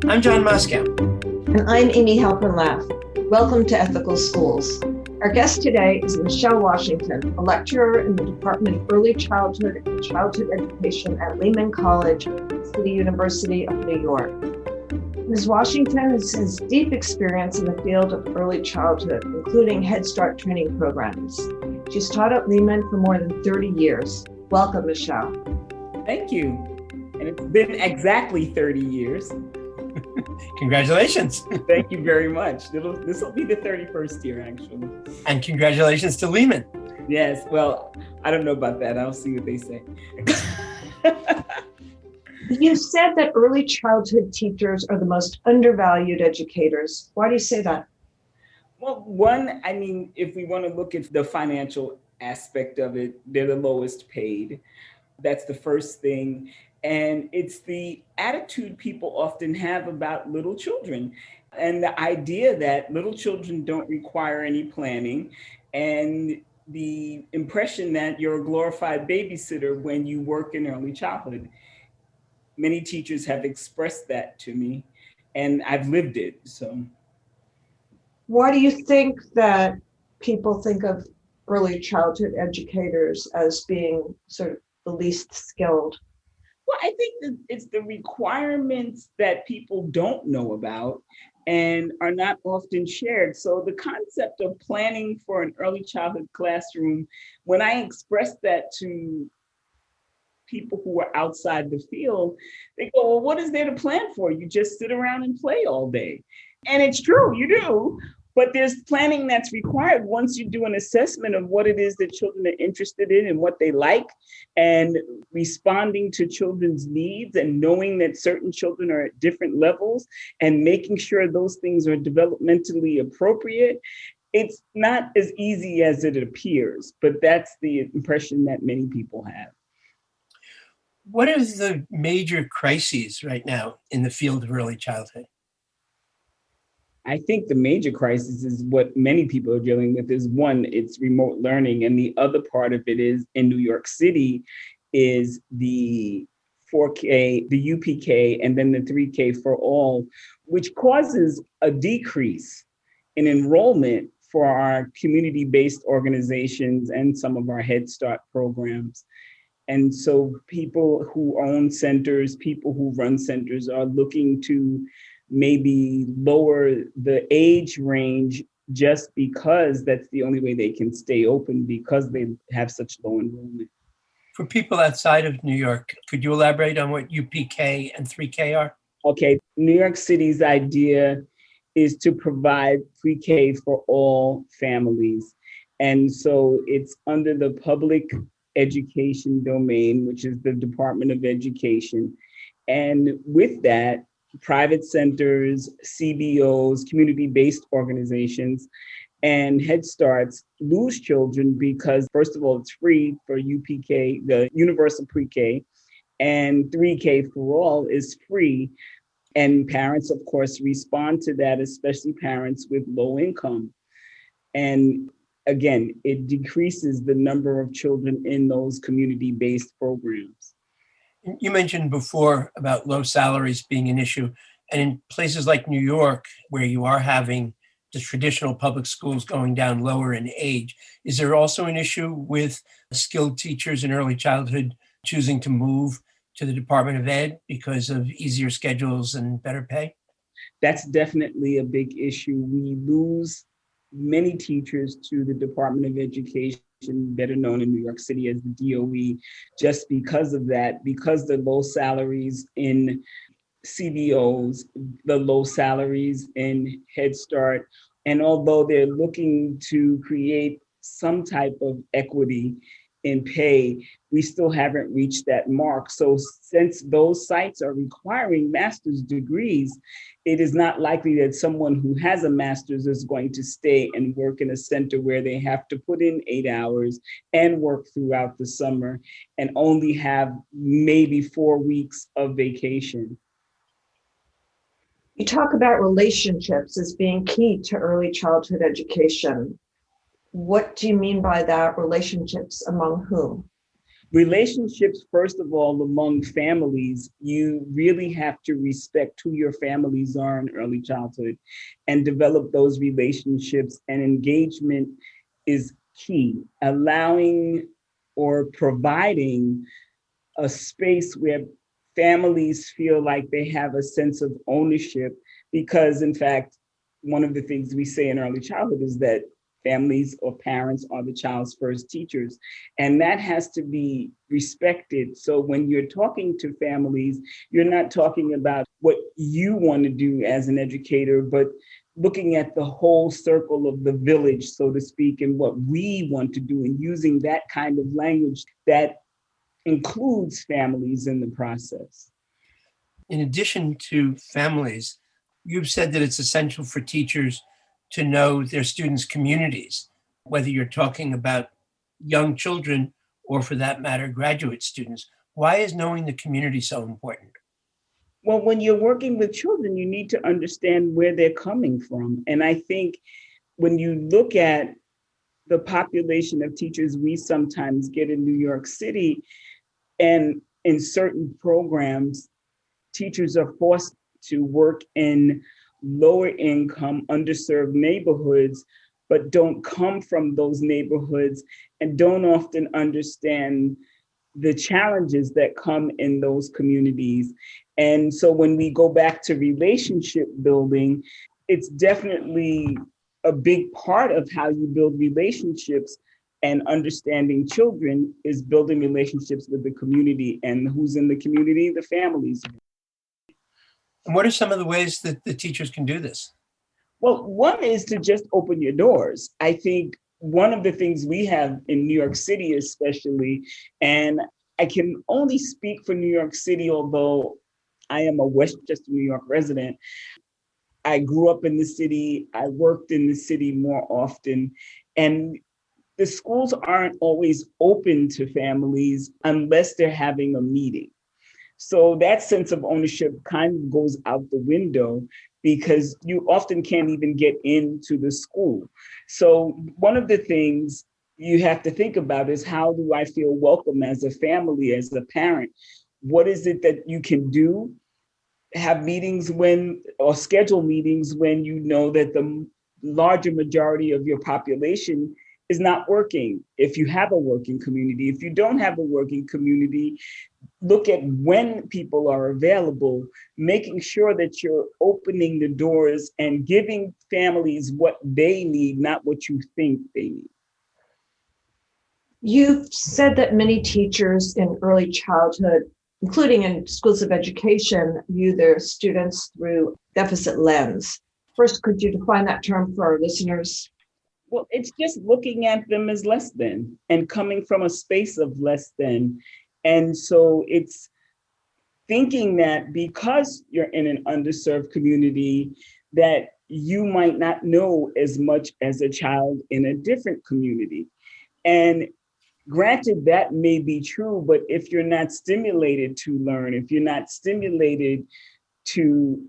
I'm John Moscow. And I'm Amy Halpern-Laff. Welcome to Ethical Schools. Our guest today is Michele Washington, a lecturer in the Department of Early Childhood and Childhood Education at Lehman College, City University of New York. Ms. Washington has deep experience in the field of early childhood, including Head Start training programs. She's taught at Lehman for more than 30 years. Welcome, Michele. Thank you. And it's been exactly 30 years. Congratulations. Thank you very much. This will be the 31st year, actually. And congratulations to Lehman. Yes, well, I don't know about that. I'll see what they say. You said that early childhood teachers are the most undervalued educators. Why do you say that? Well, one, if we want to look at the financial aspect of it, they're the lowest paid. That's the first thing. And it's the attitude people often have about little children and the idea that little children don't require any planning, and the impression that you're a glorified babysitter when you work in early childhood. Many teachers have expressed that to me, and I've lived it. So, why do you think that people think of early childhood educators as being sort of the least skilled? Well, I think that it's the requirements that people don't know about and are not often shared. So the concept of planning for an early childhood classroom, when I express that to people who are outside the field, they go, well, what is there to plan for? You just sit around and play all day. And it's true, you do. But there's planning that's required once you do an assessment of what it is that children are interested in and what they like, and responding to children's needs and knowing that certain children are at different levels and making sure those things are developmentally appropriate. It's not as easy as it appears, but that's the impression that many people have. What are the major crises right now in the field of early childhood? I think the major crisis is what many people are dealing with is one, it's remote learning. And the other part of it is in New York City is the 4K, the UPK, and then the 3K for all, which causes a decrease in enrollment for our community-based organizations and some of our Head Start programs. And so people who own centers, people who run centers are looking to maybe lower the age range just because that's the only way they can stay open because they have such low enrollment. For people outside of New York, could you elaborate on what UPK and 3K are? Okay, New York City's idea is to provide pre-K for all families. And so it's under the public education domain, which is the Department of Education. And with that, private centers, CBOs, community-based organizations, and Head Starts lose children because, first of all, it's free for UPK, the universal pre-K, and 3K for all is free. And parents, of course, respond to that, especially parents with low income. And again, it decreases the number of children in those community-based programs. You mentioned before about low salaries being an issue. And in places like New York, where you are having the traditional public schools going down lower in age, is there also an issue with skilled teachers in early childhood choosing to move to the Department of Ed because of easier schedules and better pay? That's definitely a big issue. We lose many teachers to the Department of Education, better known in New York City as the DOE, just because of that, because the low salaries in CBOs, the low salaries in Head Start. And although they're looking to create some type of equity in pay, we still haven't reached that mark. So since those sites are requiring master's degrees, it is not likely that someone who has a master's is going to stay and work in a center where they have to put in 8 hours and work throughout the summer and only have maybe 4 weeks of vacation. You talk about relationships as being key to early childhood education. What do you mean by that? Relationships among whom? Relationships, first of all, among families, you really have to respect who your families are in early childhood and develop those relationships. And engagement is key. Allowing or providing a space where families feel like they have a sense of ownership, because in fact, one of the things we say in early childhood is that families or parents are the child's first teachers, and that has to be respected. So when you're talking to families, you're not talking about what you want to do as an educator, but looking at the whole circle of the village, so to speak, and what we want to do, and using that kind of language that includes families in the process. In addition to families, you've said that it's essential for teachers to know their students' communities, whether you're talking about young children or, for that matter, graduate students. Why is knowing the community so important? Well, when you're working with children, you need to understand where they're coming from. And I think when you look at the population of teachers we sometimes get in New York City, and in certain programs, teachers are forced to work in lower income, underserved neighborhoods, but don't come from those neighborhoods and don't often understand the challenges that come in those communities. And so when we go back to relationship building, it's definitely a big part of how you build relationships. And understanding children is building relationships with the community, and who's in the community, the families. And what are some of the ways that the teachers can do this? Well, one is to just open your doors. I think one of the things we have in New York City, especially, and I can only speak for New York City, although I am a Westchester, New York resident. I grew up in the city. I worked in the city more often. And the schools aren't always open to families unless they're having a meeting. So that sense of ownership kind of goes out the window because you often can't even get into the school. So one of the things you have to think about is, how do I feel welcome as a family, as a parent? What is it that you can do? Have meetings when, or schedule meetings when you know that the larger majority of your population is not working. If you have a working community, if you don't have a working community, look at when people are available, making sure that you're opening the doors and giving families what they need, not what you think they need. You've said that many teachers in early childhood, including in schools of education, view their students through deficit lens. First, could you define that term for our listeners? Well, it's just looking at them as less than and coming from a space of less than. And so it's thinking that because you're in an underserved community, that you might not know as much as a child in a different community. And granted, that may be true, but if you're not stimulated to learn, if you're not stimulated to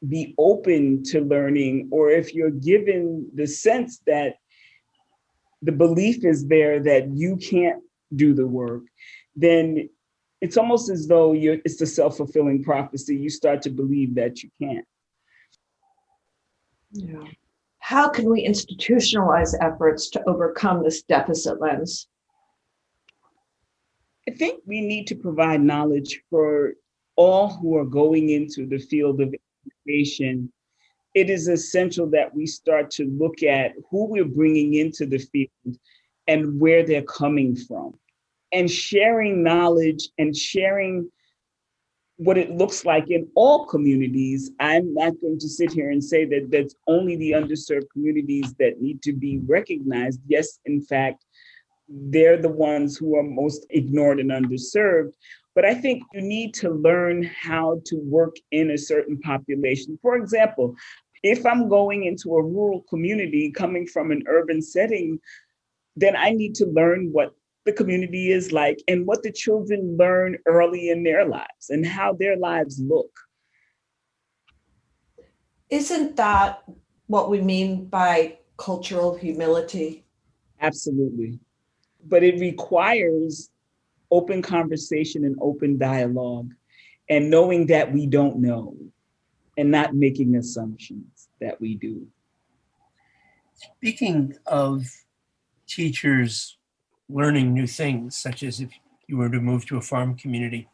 be open to learning, or if you're given the sense that the belief is there that you can't do the work, then it's almost as though it's the self-fulfilling prophecy. You start to believe that you can't. Yeah. How can we institutionalize efforts to overcome this deficit lens? I think we need to provide knowledge for all who are going into the field of education. It is essential that we start to look at who we're bringing into the field and where they're coming from, and sharing knowledge and sharing what it looks like in all communities. I'm not going to sit here and say that that's only the underserved communities that need to be recognized. Yes, in fact, they're the ones who are most ignored and underserved. But I think you need to learn how to work in a certain population. For example, if I'm going into a rural community coming from an urban setting, then I need to learn what the community is like and what the children learn early in their lives and how their lives look. Isn't that what we mean by cultural humility? Absolutely. But it requires open conversation and open dialogue, and knowing that we don't know and not making assumptions that we do. Speaking of teachers learning new things, such as if you were to move to a farm community,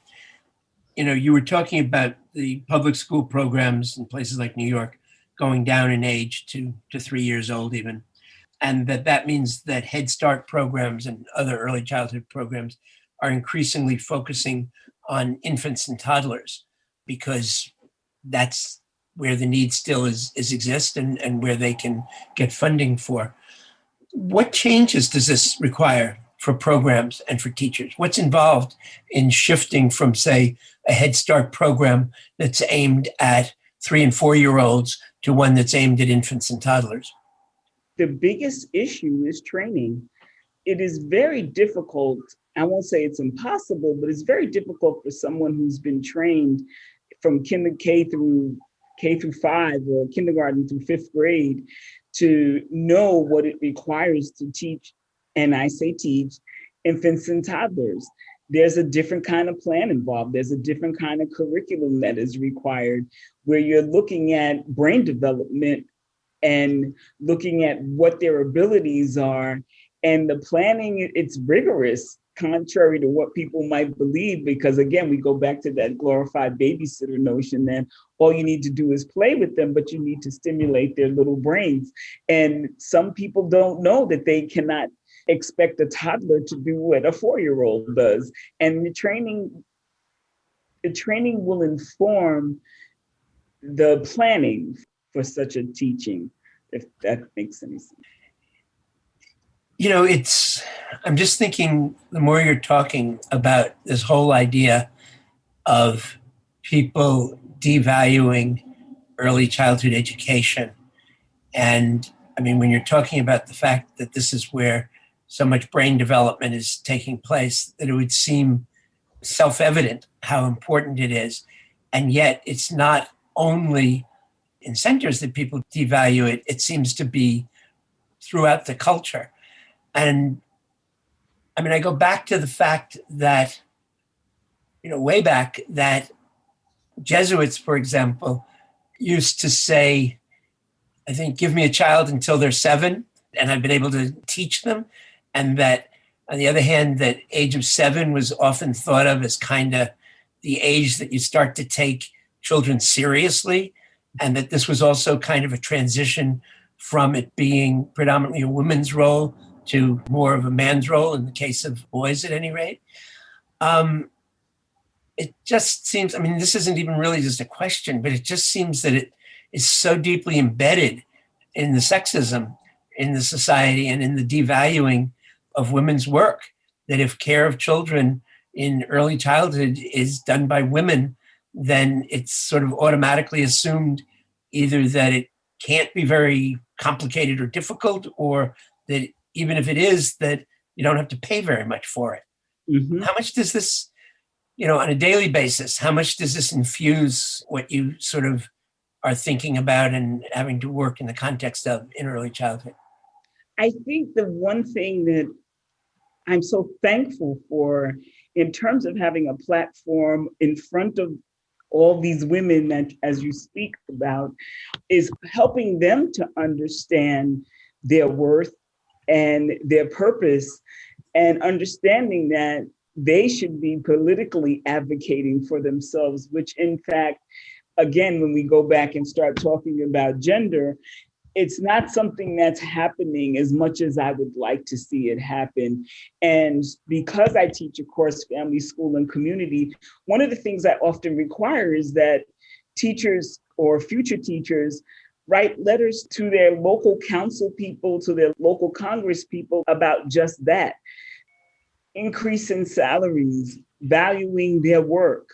you were talking about the public school programs in places like New York going down in age to 3 years old even. And that means that Head Start programs and other early childhood programs are increasingly focusing on infants and toddlers because that's where the need still is exist and where they can get funding for. What changes does this require for programs and for teachers? What's involved in shifting from, say, a Head Start program that's aimed at 3 and 4 year olds to one that's aimed at infants and toddlers? The biggest issue is training. It is very difficult. I won't say it's impossible, but it's very difficult for someone who's been trained from K through 5 or kindergarten through 5th grade to know what it requires to teach, and I say teach, infants and toddlers. There's a different kind of plan involved. There's a different kind of curriculum that is required where you're looking at brain development and looking at what their abilities are. And the planning, it's rigorous, contrary to what people might believe, because again, we go back to that glorified babysitter notion that all you need to do is play with them, but you need to stimulate their little brains. And some people don't know that they cannot expect a toddler to do what a 4-year-old does. And the training will inform the planning for such a teaching, if that makes any sense. I'm just thinking the more you're talking about this whole idea of people devaluing early childhood education. And I mean, when you're talking about the fact that this is where so much brain development is taking place, that it would seem self-evident how important it is. And yet it's not only in centers that people devalue it, it seems to be throughout the culture. And I mean, I go back to the fact that, way back, that Jesuits, for example, used to say, I think, give me a child until they're 7, and I've been able to teach them. And that, on the other hand, that age of 7 was often thought of as kind of the age that you start to take children seriously. And that this was also kind of a transition from it being predominantly a woman's role to more of a man's role, in the case of boys at any rate. It just seems, I mean, this isn't even really just a question, but it just seems that it is so deeply embedded in the sexism in the society and in the devaluing of women's work, that if care of children in early childhood is done by women, then it's sort of automatically assumed either that it can't be very complicated or difficult, or that even if it is, that you don't have to pay very much for it. Mm-hmm. How much does this, on a daily basis, how much does this infuse what you sort of are thinking about and having to work in the context of in early childhood? I think the one thing that I'm so thankful for in terms of having a platform in front of all these women that, as you speak about, is helping them to understand their worth and their purpose, and understanding that they should be politically advocating for themselves, which in fact, again, when we go back and start talking about gender, it's not something that's happening as much as I would like to see it happen. And because I teach a course, family, school, and community, one of the things I often require is that teachers or future teachers write letters to their local council people, to their local Congress people about just that. Increase in salaries, valuing their work,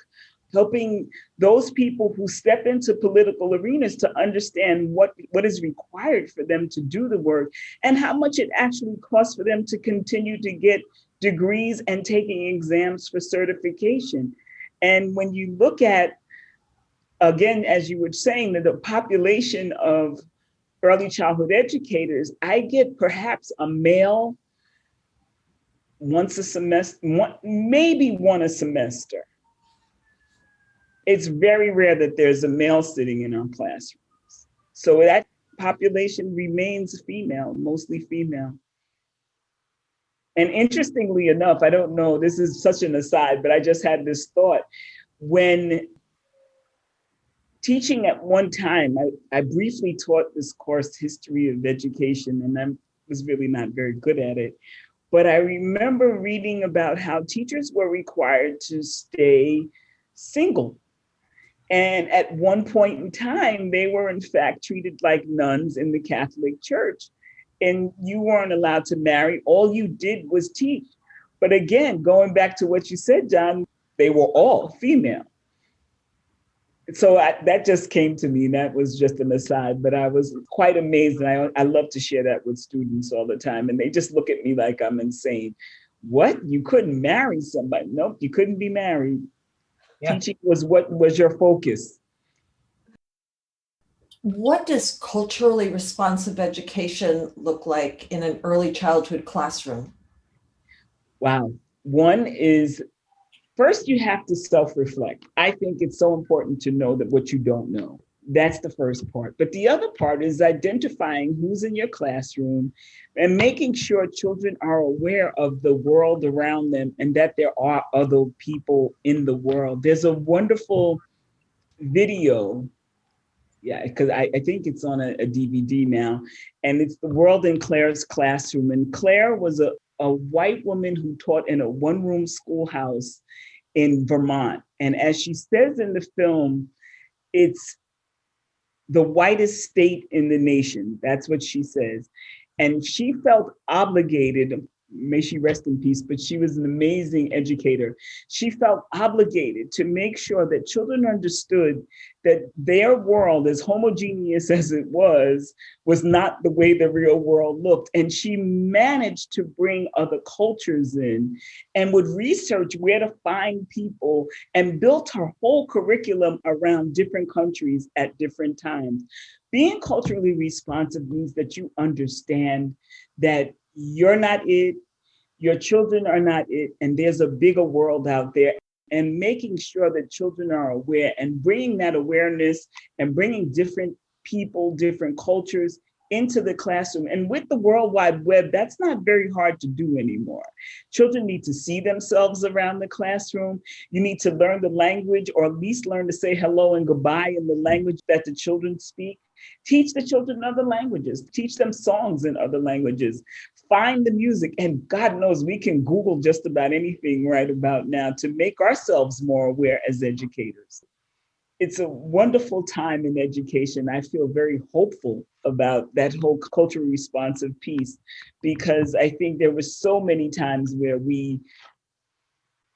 helping those people who step into political arenas to understand what is required for them to do the work and how much it actually costs for them to continue to get degrees and taking exams for certification. And when you look at, again, as you were saying, that the population of early childhood educators, I get perhaps a male once a semester, maybe one a semester. It's very rare that there's a male sitting in our classrooms. So that population remains female, mostly female. And interestingly enough, I don't know, this is such an aside, but I just had this thought. When teaching at one time, I briefly taught this course, History of Education, and I was really not very good at it. But I remember reading about how teachers were required to stay single. And at one point in time, they were in fact treated like nuns in the Catholic Church. And you weren't allowed to marry. All you did was teach. But again, going back to what you said, John, they were all female. So that just came to me. That was just an aside, but I was quite amazed. And I love to share that with students all the time. And they just look at me like I'm insane. What? You couldn't marry somebody? Nope, you couldn't be married. Yeah. Teaching was what was your focus. What does culturally responsive education look like in an early childhood classroom? Wow. One is, first, you have to self-reflect. I think it's so important to know that what you don't know. That's the first part. But the other part is identifying who's in your classroom and making sure children are aware of the world around them and that there are other people in the world. There's a wonderful video. Yeah, because I think it's on a DVD now. And it's The World in Claire's Classroom. And Claire was a white woman who taught in a one-room schoolhouse in Vermont. And as she says in the film, it's the whitest state in the nation. That's what she says. And she felt obligated, may she rest in peace, but she was an amazing educator. She felt obligated to make sure that children understood that their world, as homogeneous as it was not the way the real world looked. And she managed to bring other cultures in and would research where to find people and built her whole curriculum around different countries at different times. Being culturally responsive means that you understand that you're not it, your children are not it, and there's a bigger world out there. And making sure that children are aware and bringing that awareness and bringing different people, different cultures into the classroom. And with the World Wide Web, that's not very hard to do anymore. Children need to see themselves around the classroom. You need to learn the language, or at least learn to say hello and goodbye in the language that the children speak. Teach the children other languages. Teach them songs in other languages. Find the music. And God knows we can Google just about anything right about now to make ourselves more aware as educators. It's a wonderful time in education. I feel very hopeful about that whole culturally responsive piece, because I think there were so many times where we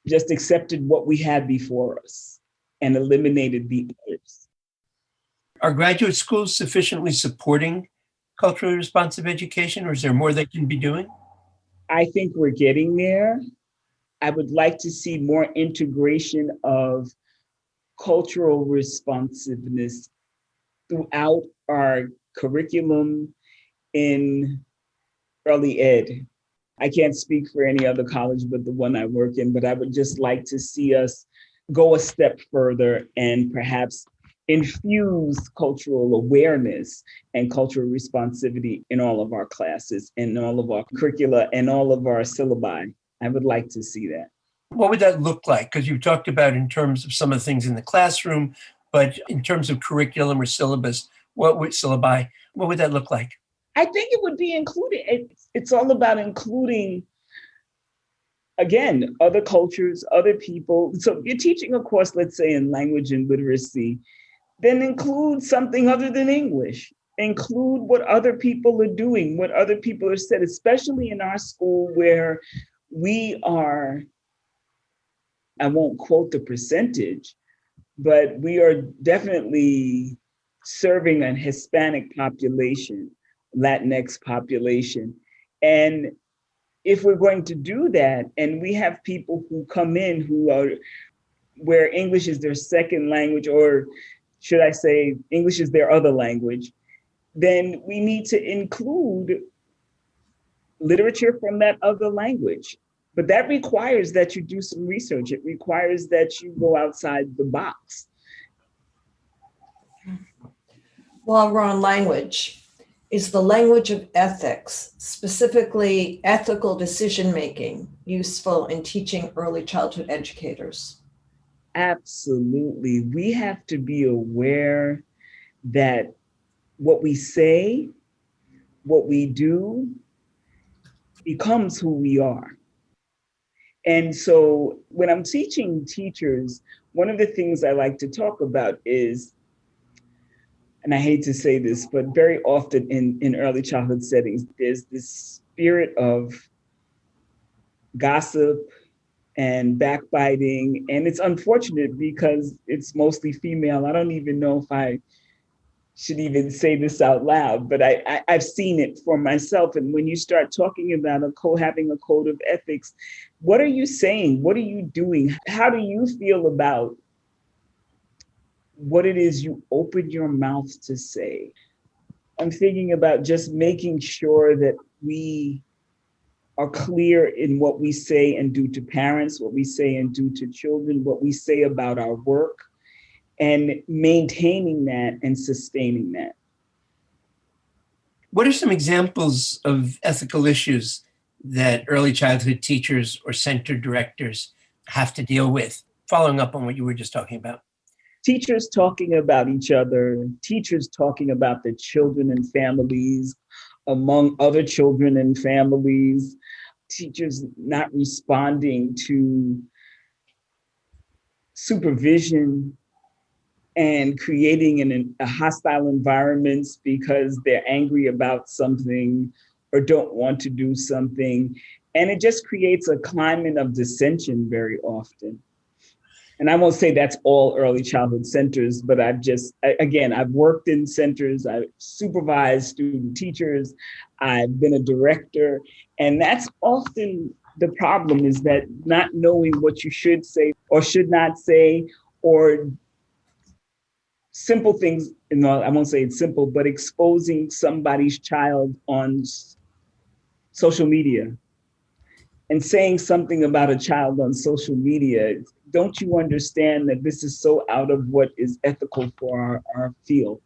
just accepted what we had before us and eliminated the others. Are graduate schools sufficiently supporting culturally responsive education, or is there more they can be doing? I think we're getting there. I would like to see more integration of cultural responsiveness throughout our curriculum in early ed. I can't speak for any other college but the one I work in, but I would just like to see us go a step further and perhaps infuse cultural awareness and cultural responsivity in all of our classes and all of our curricula and all of our syllabi. I would like to see that. What would that look like? Because you talked about in terms of some of the things in the classroom, but in terms of curriculum or syllabus, what would that look like? I think it would be included. It's all about including, again, other cultures, other people. So if you're teaching a course, let's say in language and literacy, then include something other than English. Include what other people are doing, what other people have said, especially in our school where we are, I won't quote the percentage, but we are definitely serving a Hispanic population, Latinx population. And if we're going to do that, and we have people who come in who are, where English is their second language, or should I say English is their other language, then we need to include literature from that other language. But that requires that you do some research. It requires that you go outside the box. While we're on language, is the language of ethics, specifically ethical decision-making, useful in teaching early childhood educators? Absolutely. We have to be aware that what we say, what we do, becomes who we are. And so when I'm teaching teachers, one of the things I like to talk about is, and I hate to say this, but very often in early childhood settings, there's this spirit of gossip and backbiting. And it's unfortunate because it's mostly female. I don't even know if I should even say this out loud, but I've seen it for myself. And when you start talking about having a code of ethics, what are you saying? What are you doing? How do you feel about what it is you open your mouth to say? I'm thinking about just making sure that we are clear in what we say and do to parents, what we say and do to children, what we say about our work, and maintaining that and sustaining that. What are some examples of ethical issues that early childhood teachers or center directors have to deal with? Following up on what you were just talking about. Teachers talking about each other, teachers talking about their children and families, among other children and families, teachers not responding to supervision and creating a hostile environments because they're angry about something or don't want to do something. And it just creates a climate of dissension very often. And I won't say that's all early childhood centers, but I've worked in centers, I've supervised student teachers, I've been a director, and that's often the problem, is that not knowing what you should say or should not say, or simple things, I won't say it's simple, but exposing somebody's child on social media and saying something about a child on social media. Don't you understand that this is so out of what is ethical for our field?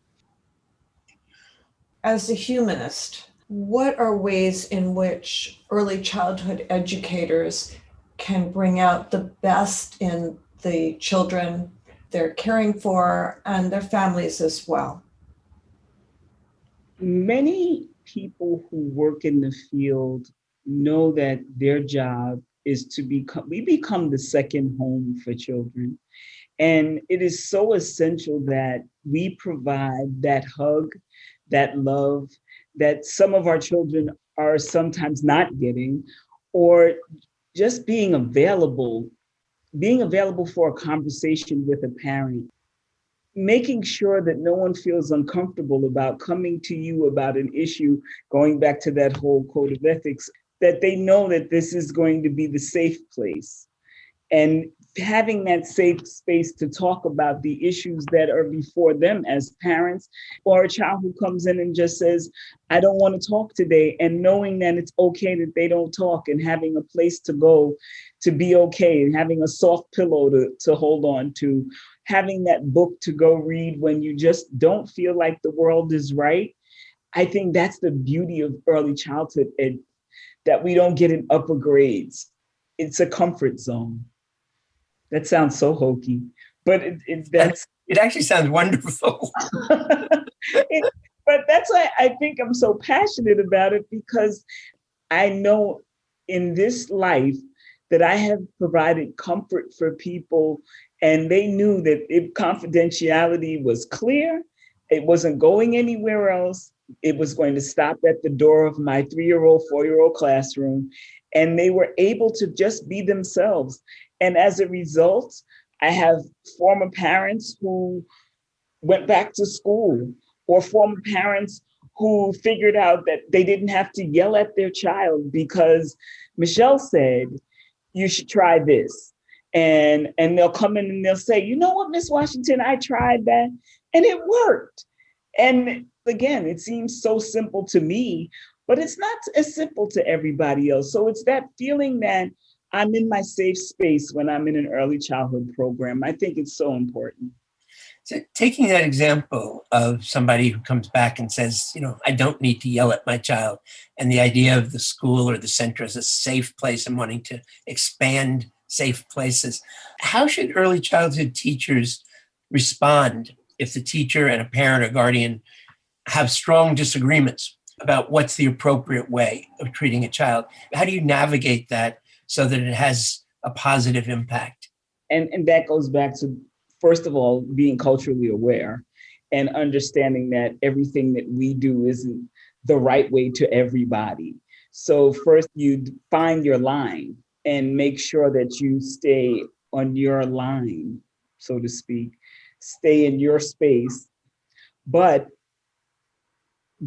As a humanist, what are ways in which early childhood educators can bring out the best in the children they're caring for and their families as well? Many people who work in the field know that their job is we become the second home for children. And it is so essential that we provide that hug, that love that some of our children are sometimes not getting, or just being available for a conversation with a parent, making sure that no one feels uncomfortable about coming to you about an issue, going back to that whole code of ethics, that they know that this is going to be the safe place. And having that safe space to talk about the issues that are before them as parents, or a child who comes in and just says, I don't want to talk today, and knowing that it's okay that they don't talk, and having a place to go to be okay, and having a soft pillow to hold on to, having that book to go read when you just don't feel like the world is right. I think that's the beauty of early childhood, that we don't get in upper grades. It's a comfort zone. That sounds so hokey, but it actually sounds wonderful. But that's why I think I'm so passionate about it, because I know in this life that I have provided comfort for people, and they knew that if confidentiality was clear, it wasn't going anywhere else. It was going to stop at the door of my 3-year-old, 4-year-old classroom, and they were able to just be themselves. And as a result, I have former parents who went back to school, or former parents who figured out that they didn't have to yell at their child because Michele said, you should try this. And they'll come in and they'll say, you know what, Miss Washington, I tried that and it worked. And again, it seems so simple to me, but it's not as simple to everybody else. So it's that feeling that I'm in my safe space when I'm in an early childhood program. I think it's so important. So taking that example of somebody who comes back and says, I don't need to yell at my child, and the idea of the school or the center as a safe place and wanting to expand safe places, how should early childhood teachers respond if the teacher and a parent or guardian have strong disagreements about what's the appropriate way of treating a child? How do you navigate that so that it has a positive impact? And that goes back to, first of all, being culturally aware and understanding that everything that we do isn't the right way to everybody. So first you find your line and make sure that you stay on your line, so to speak, stay in your space. But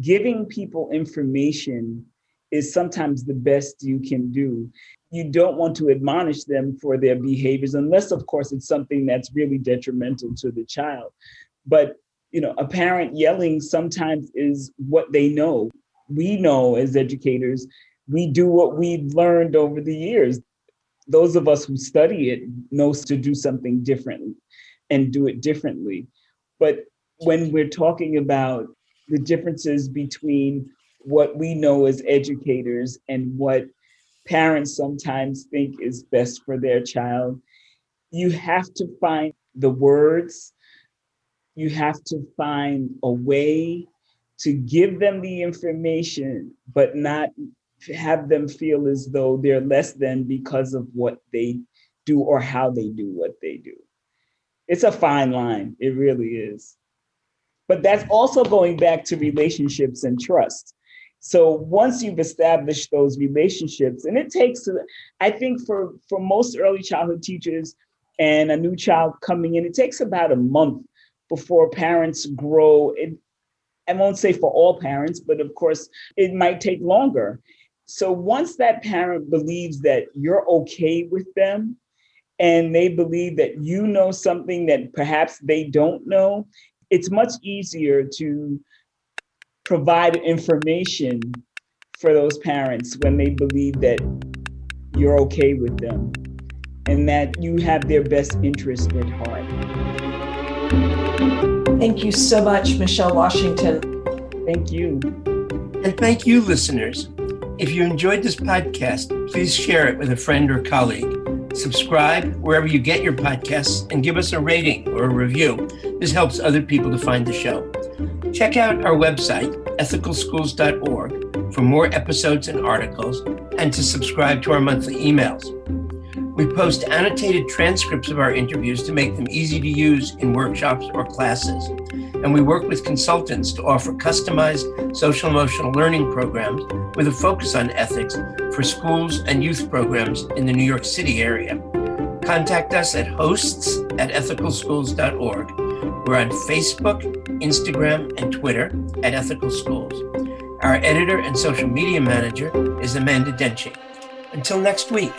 giving people information is sometimes the best you can do. You don't want to admonish them for their behaviors, unless, of course, it's something that's really detrimental to the child. But, a parent yelling sometimes is what they know. We know as educators, we do what we've learned over the years. Those of us who study it knows to do something different and do it differently. But when we're talking about the differences between what we know as educators and what parents sometimes think is best for their child, you have to find the words, you have to find a way to give them the information, but not have them feel as though they're less than because of what they do or how they do what they do. It's a fine line, it really is. But that's also going back to relationships and trust. So once you've established those relationships, and it takes, I think for most early childhood teachers and a new child coming in, it takes about a month before parents grow. I won't say for all parents, but of course, it might take longer. So once that parent believes that you're okay with them, and they believe that you know something that perhaps they don't know, it's much easier to provide information for those parents when they believe that you're okay with them and that you have their best interest at heart. Thank you so much, Michele Washington. Thank you. And thank you, listeners. If you enjoyed this podcast, please share it with a friend or colleague. Subscribe wherever you get your podcasts and give us a rating or a review. This helps other people to find the show. Check out our website, ethicalschools.org, for more episodes and articles, and to subscribe to our monthly emails. We post annotated transcripts of our interviews to make them easy to use in workshops or classes. And we work with consultants to offer customized social emotional learning programs with a focus on ethics for schools and youth programs in the New York City area. Contact us at hosts@ethicalschools.org. We're on Facebook, Instagram, and Twitter at Ethical Schools. Our editor and social media manager is Amanda Denchik. Until next week.